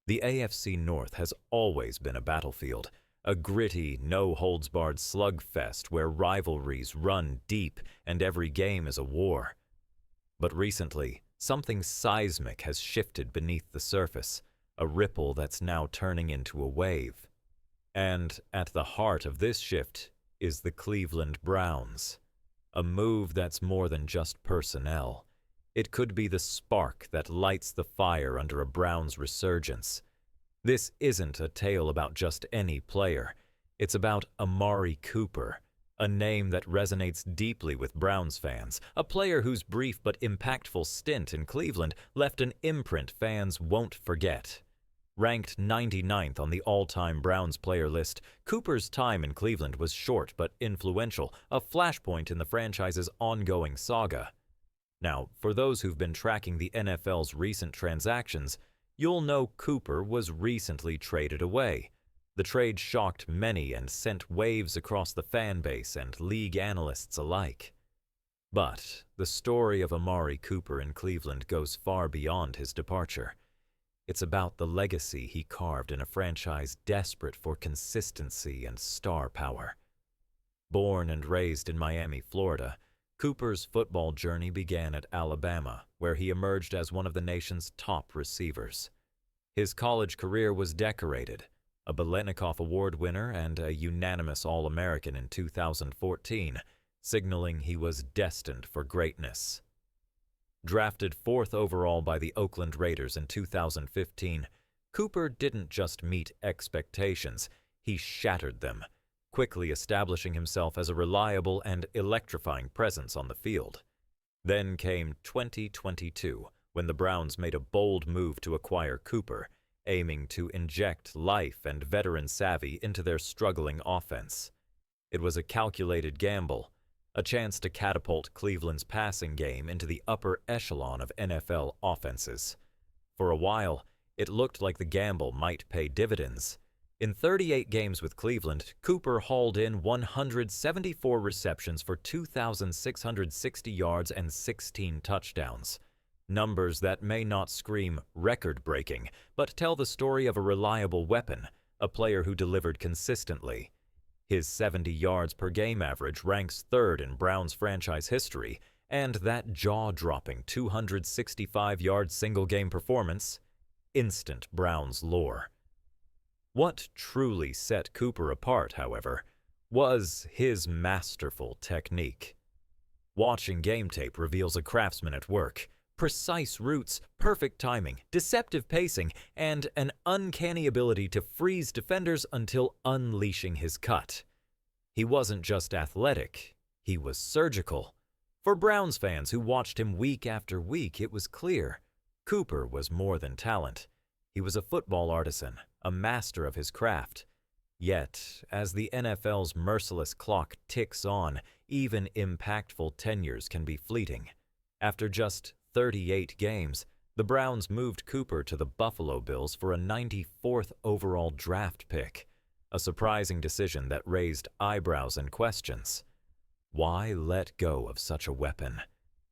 The AFC North has always been a battlefield, a gritty, no-holds-barred slugfest where rivalries run deep and every game is a war. But recently, something seismic has shifted beneath the surface, a ripple that's now turning into a wave. And at the heart of this shift is the Cleveland Browns, a move that's more than just personnel. It could be the spark that lights the fire under a Browns resurgence. This isn't a tale about just any player. It's about Amari Cooper, a name that resonates deeply with Browns fans, a player whose brief but impactful stint in Cleveland left an imprint fans won't forget. Ranked 99th on the all-time Browns player list, Cooper's time in Cleveland was short but influential, a flashpoint in the franchise's ongoing saga. Now, for those who've been tracking the NFL's recent transactions, you'll know Cooper was recently traded away. The trade shocked many and sent waves across the fan base and league analysts alike. But the story of Amari Cooper in Cleveland goes far beyond his departure. It's about the legacy he carved in a franchise desperate for consistency and star power. Born and raised in Miami, Florida, Cooper's football journey began at Alabama, where he emerged as one of the nation's top receivers. His college career was decorated, a Biletnikoff Award winner and a unanimous All-American in 2014, signaling he was destined for greatness. Drafted 4th overall by the Oakland Raiders in 2015, Cooper didn't just meet expectations, he shattered them, quickly establishing himself as a reliable and electrifying presence on the field. Then came 2022, when the Browns made a bold move to acquire Cooper, aiming to inject life and veteran savvy into their struggling offense. It was a calculated gamble, a chance to catapult Cleveland's passing game into the upper echelon of NFL offenses. For a while, it looked like the gamble might pay dividends. In 38 games with Cleveland, Cooper hauled in 174 receptions for 2,660 yards and 16 touchdowns. Numbers that may not scream record-breaking, but tell the story of a reliable weapon, a player who delivered consistently. His 70 yards per game average ranks 3rd in Browns franchise history, and that jaw-dropping 265-yard single-game performance, instant Browns lore. What truly set Cooper apart, however, was his masterful technique. Watching game tape reveals a craftsman at work. Precise routes, perfect timing, deceptive pacing, and an uncanny ability to freeze defenders until unleashing his cut. He wasn't just athletic, he was surgical. For Browns fans who watched him week after week, it was clear Cooper was more than talent. He was a football artisan, a master of his craft. Yet, as the NFL's merciless clock ticks on, even impactful tenures can be fleeting. After just 38 games, the Browns moved Cooper to the Buffalo Bills for a 94th overall draft pick, a surprising decision that raised eyebrows and questions. Why let go of such a weapon?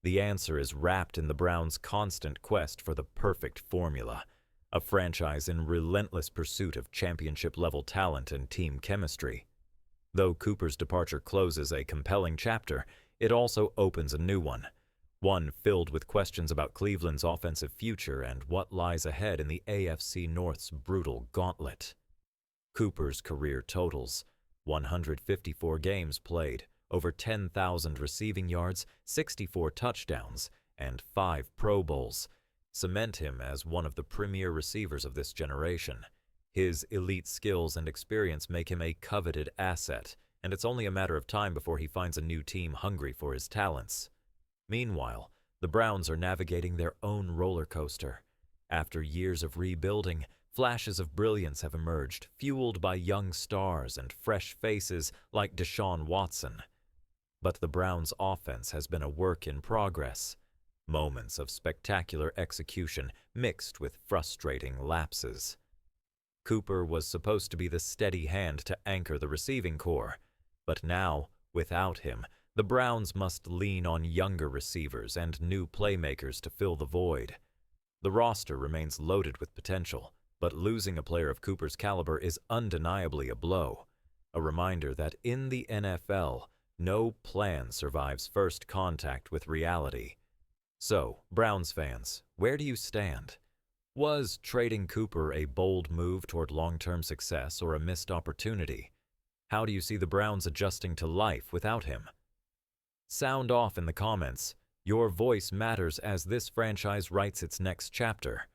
The answer is wrapped in the Browns' constant quest for the perfect formula, a franchise in relentless pursuit of championship-level talent and team chemistry. Though Cooper's departure closes a compelling chapter, it also opens a new one filled with questions about Cleveland's offensive future and what lies ahead in the AFC North's brutal gauntlet. Cooper's career totals: 154 games played, over 10,000 receiving yards, 64 touchdowns, and 5 Pro Bowls, cement him as one of the premier receivers of this generation. His elite skills and experience make him a coveted asset, and it's only a matter of time before he finds a new team hungry for his talents. Meanwhile, the Browns are navigating their own roller coaster. After years of rebuilding, flashes of brilliance have emerged, fueled by young stars and fresh faces like Deshaun Watson. But the Browns' offense has been a work in progress. Moments of spectacular execution mixed with frustrating lapses. Cooper was supposed to be the steady hand to anchor the receiving corps, but now, without him, the Browns must lean on younger receivers and new playmakers to fill the void. The roster remains loaded with potential, but losing a player of Cooper's caliber is undeniably a blow, a reminder that in the NFL, no plan survives first contact with reality. So, Browns fans, where do you stand? Was trading Cooper a bold move toward long-term success or a missed opportunity? How do you see the Browns adjusting to life without him? Sound off in the comments. Your voice matters as this franchise writes its next chapter.